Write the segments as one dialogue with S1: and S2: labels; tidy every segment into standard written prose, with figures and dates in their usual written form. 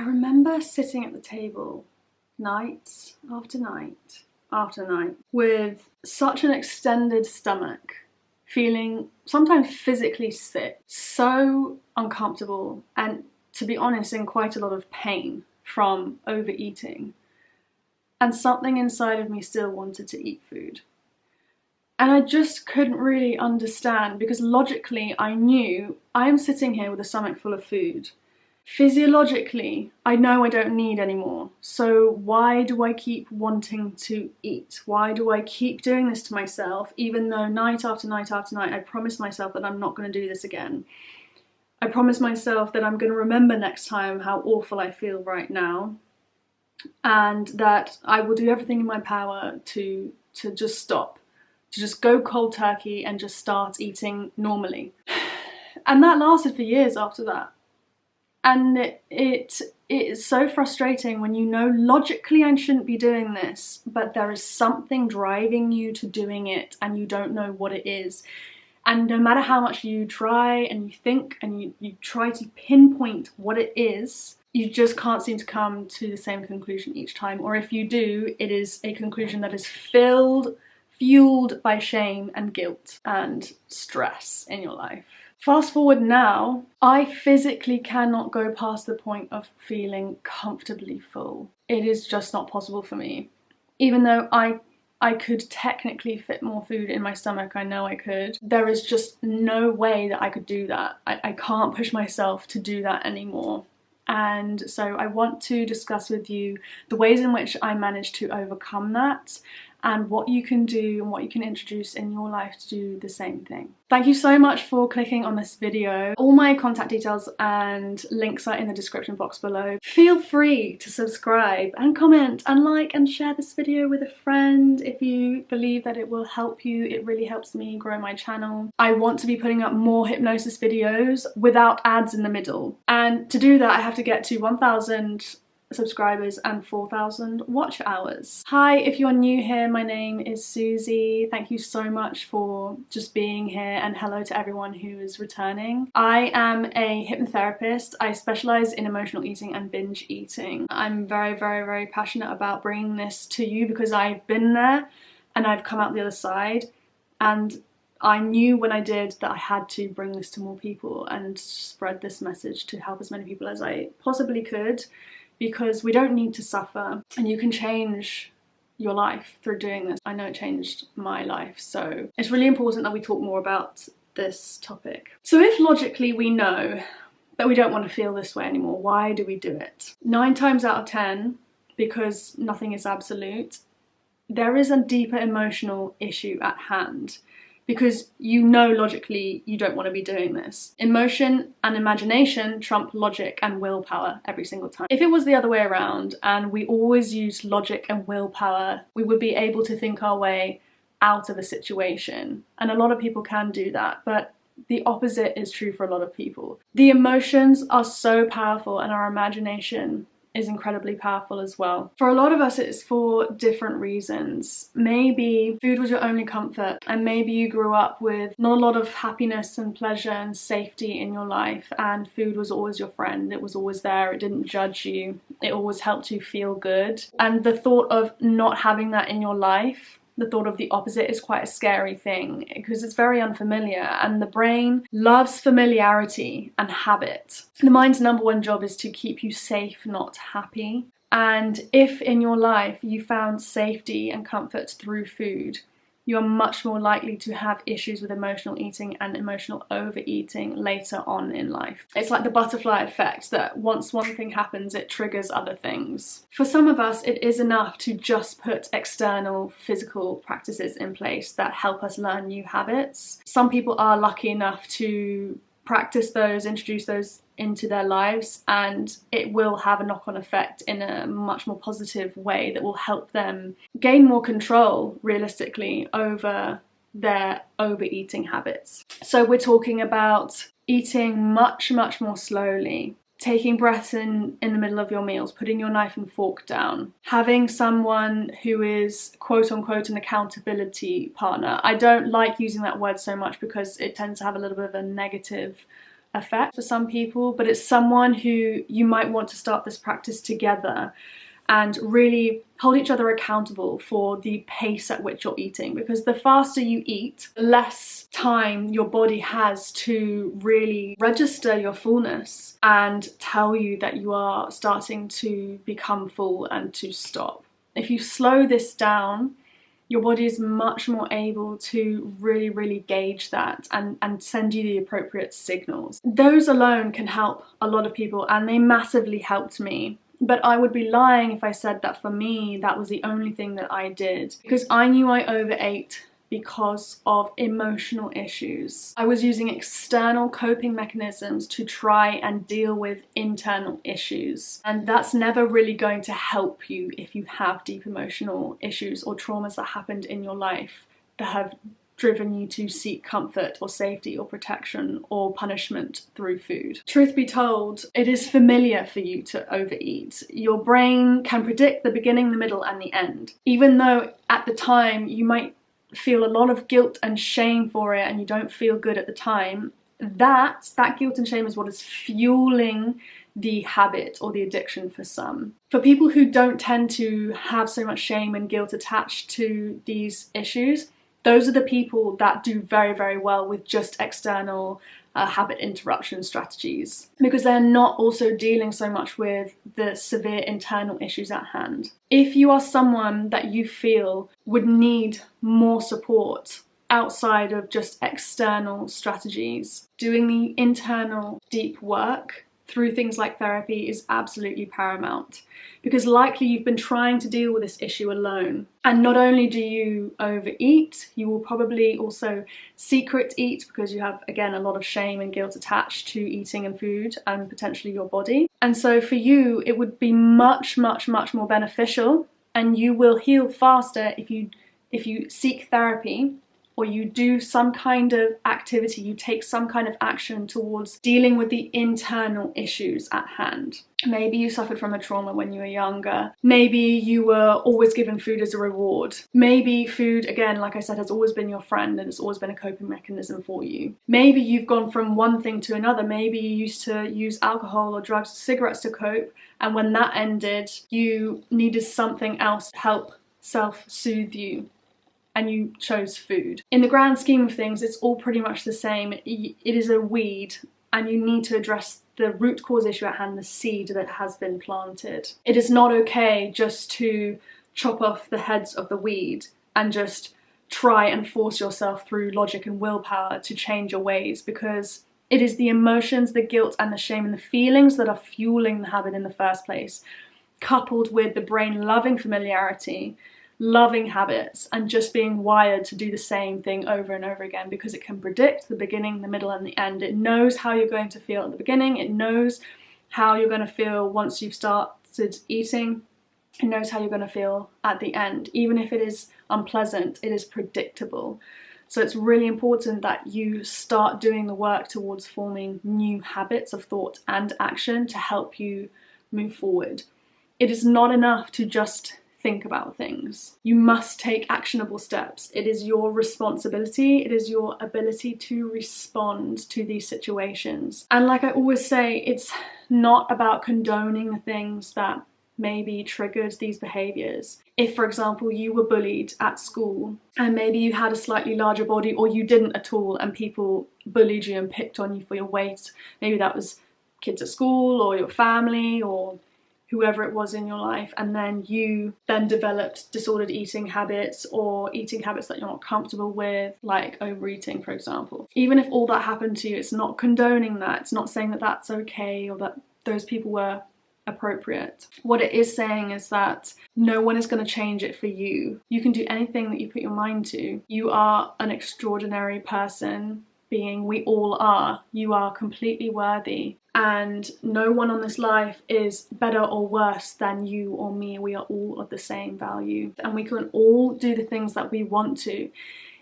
S1: I remember sitting at the table night after night after night with such an extended stomach, feeling sometimes physically sick, so uncomfortable, and to be honest, in quite a lot of pain from overeating. And something inside of me still wanted to eat food. And I just couldn't really understand, because logically I knew I am sitting here with a stomach full of food. Physiologically, I know I don't need any more. So why do I keep wanting to eat? Why do I keep doing this to myself, even though night after night after night I promise myself that I'm not going to do this again? I promise myself that I'm going to remember next time how awful I feel right now, and that I will do everything in my power to just stop, to just go cold turkey and just start eating normally. And that lasted for years after that. And it is so frustrating when you know logically I shouldn't be doing this, but there is something driving you to doing it and you don't know what it is. And no matter how much you try and you think and you try to pinpoint what it is, you just can't seem to come to the same conclusion each time. Or if you do, it is a conclusion that is fueled by shame and guilt and stress in your life. Fast forward now, I physically cannot go past the point of feeling comfortably full. It is just not possible for me. Even though I could technically fit more food in my stomach, I know I could. There is just no way that I could do that. I can't push myself to do that anymore. And so I want to discuss with you the ways in which I managed to overcome that, and what you can do and what you can introduce in your life to do the same thing. Thank you so much for clicking on this video. All my contact details and links are in the description box below. Feel free to subscribe and comment and like and share this video with a friend if you believe that it will help you. It really helps me grow my channel. I want to be putting up more hypnosis videos without ads in the middle. And to do that, I have to get to 1,000 subscribers and 4,000 watch hours. Hi, if you're new here, my name is Suzie. Thank you so much for just being here, and hello to everyone who is returning. I am a hypnotherapist. I specialize in emotional eating and binge eating. I'm very, very, very passionate about bringing this to you because I've been there and I've come out the other side, and I knew when I did that I had to bring this to more people and spread this message to help as many people as I possibly could, because we don't need to suffer, and you can change your life through doing this. I know it changed my life, so it's really important that we talk more about this topic. So if logically we know that we don't want to feel this way anymore, why do we do it? 9 times out of 10, because nothing is absolute, there is a deeper emotional issue at hand. Because you know logically you don't want to be doing this. Emotion and imagination trump logic and willpower every single time. If it was the other way around and we always used logic and willpower, we would be able to think our way out of a situation. And a lot of people can do that, but the opposite is true for a lot of people. The emotions are so powerful, and our imagination is incredibly powerful as well. For a lot of us, it's for different reasons. Maybe food was your only comfort, and maybe you grew up with not a lot of happiness and pleasure and safety in your life, and food was always your friend. It was always there. It didn't judge you. It always helped you feel good. And the thought of not having that in your life, the thought of the opposite, is quite a scary thing because it's very unfamiliar, and the brain loves familiarity and habit. The mind's number one job is to keep you safe, not happy. And if in your life you found safety and comfort through food, you are much more likely to have issues with emotional eating and emotional overeating later on in life. It's like the butterfly effect, that once one thing happens, it triggers other things. For some of us, it is enough to just put external physical practices in place that help us learn new habits. Some people are lucky enough to practice those, introduce those into their lives, and it will have a knock-on effect in a much more positive way that will help them gain more control, realistically, over their overeating habits. So we're talking about eating much, much more slowly, taking breaths in the middle of your meals, putting your knife and fork down, having someone who is quote-unquote an accountability partner. I don't like using that word so much because it tends to have a little bit of a negative effect for some people, but it's someone who you might want to start this practice together and really hold each other accountable for the pace at which you're eating, because the faster you eat, the less time your body has to really register your fullness and tell you that you are starting to become full and to stop. If you slow this down, your body is much more able to really gauge that and send you the appropriate signals. Those alone can help a lot of people, and they massively helped me. But I would be lying if I said that for me, that was the only thing that I did, because I knew I overate because of emotional issues. I was using external coping mechanisms to try and deal with internal issues. And that's never really going to help you if you have deep emotional issues or traumas that happened in your life that have driven you to seek comfort or safety or protection or punishment through food. Truth be told, it is familiar for you to overeat. Your brain can predict the beginning, the middle, and the end. Even though at the time you might feel a lot of guilt and shame for it and you don't feel good at the time, that guilt and shame is what is fueling the habit or the addiction for some. For people who don't tend to have so much shame and guilt attached to these issues, those are the people that do very well with just external habit interruption strategies, because they're not also dealing so much with the severe internal issues at hand. If you are someone that you feel would need more support outside of just external strategies, doing the internal deep work through things like therapy is absolutely paramount, because likely you've been trying to deal with this issue alone. And not only do you overeat, you will probably also secret eat, because you have, again, a lot of shame and guilt attached to eating and food and potentially your body. And so for you, it would be much more beneficial, and you will heal faster if you seek therapy, or you do some kind of activity, you take some kind of action towards dealing with the internal issues at hand. Maybe you suffered from a trauma when you were younger. Maybe you were always given food as a reward. Maybe food, again, like I said, has always been your friend and it's always been a coping mechanism for you. Maybe you've gone from one thing to another. Maybe you used to use alcohol or drugs or cigarettes to cope, and when that ended, you needed something else to help self-soothe you, and you chose food. In the grand scheme of things, it's all pretty much the same. It is a weed, and you need to address the root cause issue at hand, the seed that has been planted. It is not okay just to chop off the heads of the weed and just try and force yourself through logic and willpower to change your ways, because it is the emotions, the guilt and the shame and the feelings that are fueling the habit in the first place, coupled with the brain loving familiarity, loving habits, and just being wired to do the same thing over and over again, because it can predict the beginning, the middle and the end. It knows how you're going to feel at the beginning, it knows how you're going to feel once you've started eating, it knows how you're going to feel at the end. Even if it is unpleasant, it is predictable. So it's really important that you start doing the work towards forming new habits of thought and action to help you move forward. It is not enough to just think about things. You must take actionable steps. It is your responsibility. It is your ability to respond to these situations. And like I always say, it's not about condoning the things that maybe triggered these behaviors. If, for example, you were bullied at school and maybe you had a slightly larger body, or you didn't at all and people bullied you and picked on you for your weight, maybe that was kids at school or your family or whoever it was in your life, and then you then developed disordered eating habits or eating habits that you're not comfortable with, like overeating, for example. Even if all that happened to you, it's not condoning that. It's not saying that that's okay or that those people were appropriate. What it is saying is that no one is going to change it for you. You can do anything that you put your mind to. You are an extraordinary person, being. We all are. You are completely worthy. And no one on this life is better or worse than you or me. We are all of the same value. And we can all do the things that we want to.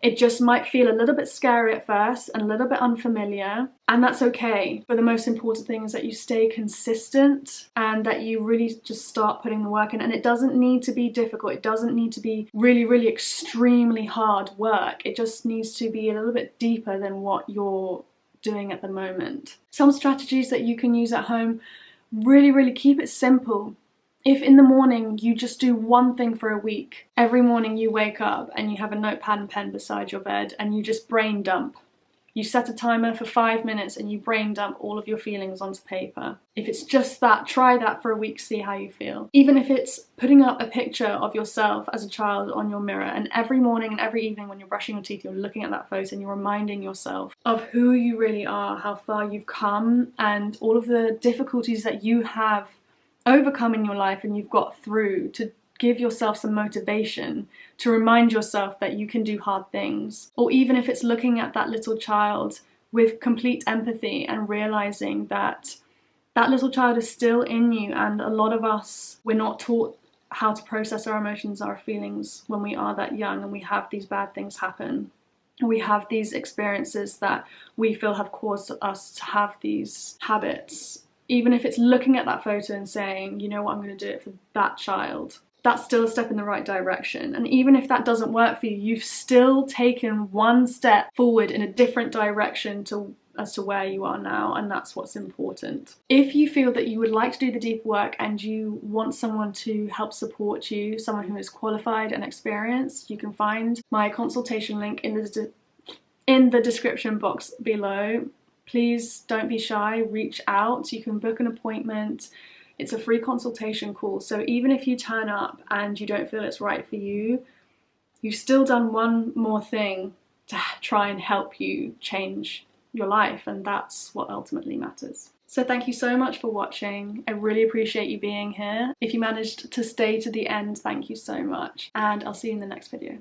S1: It just might feel a little bit scary at first and a little bit unfamiliar, and that's okay. But the most important thing is that you stay consistent and that you really just start putting the work in. And it doesn't need to be difficult. It doesn't need to be really extremely hard work. It just needs to be a little bit deeper than what you're doing at the moment. Some strategies that you can use at home, really keep it simple. If in the morning you just do one thing for a week, every morning you wake up and you have a notepad and pen beside your bed and you just brain dump. You set a timer for 5 minutes and you brain dump all of your feelings onto paper. If it's just that, try that for a week, see how you feel. Even if it's putting up a picture of yourself as a child on your mirror, and every morning and every evening when you're brushing your teeth, you're looking at that photo and you're reminding yourself of who you really are, how far you've come, and all of the difficulties that you have overcome in your life and you've got through, to give yourself some motivation, to remind yourself that you can do hard things. Or even if it's looking at that little child with complete empathy and realizing that that little child is still in you, and a lot of us, we're not taught how to process our emotions, our feelings when we are that young, and we have these bad things happen. We have these experiences that we feel have caused us to have these habits. Even if it's looking at that photo and saying, you know what, I'm going to do it for that child, that's still a step in the right direction. And even if that doesn't work for you, you've still taken one step forward in a different direction as to where you are now, and that's what's important. If you feel that you would like to do the deep work and you want someone to help support you, someone who is qualified and experienced, you can find my consultation link in the description box below. Please don't be shy, reach out. You can book an appointment. It's a free consultation call, so even if you turn up and you don't feel it's right for you, you've still done one more thing to try and help you change your life, and that's what ultimately matters. So thank you so much for watching. I really appreciate you being here. If you managed to stay to the end, thank you so much, and I'll see you in the next video.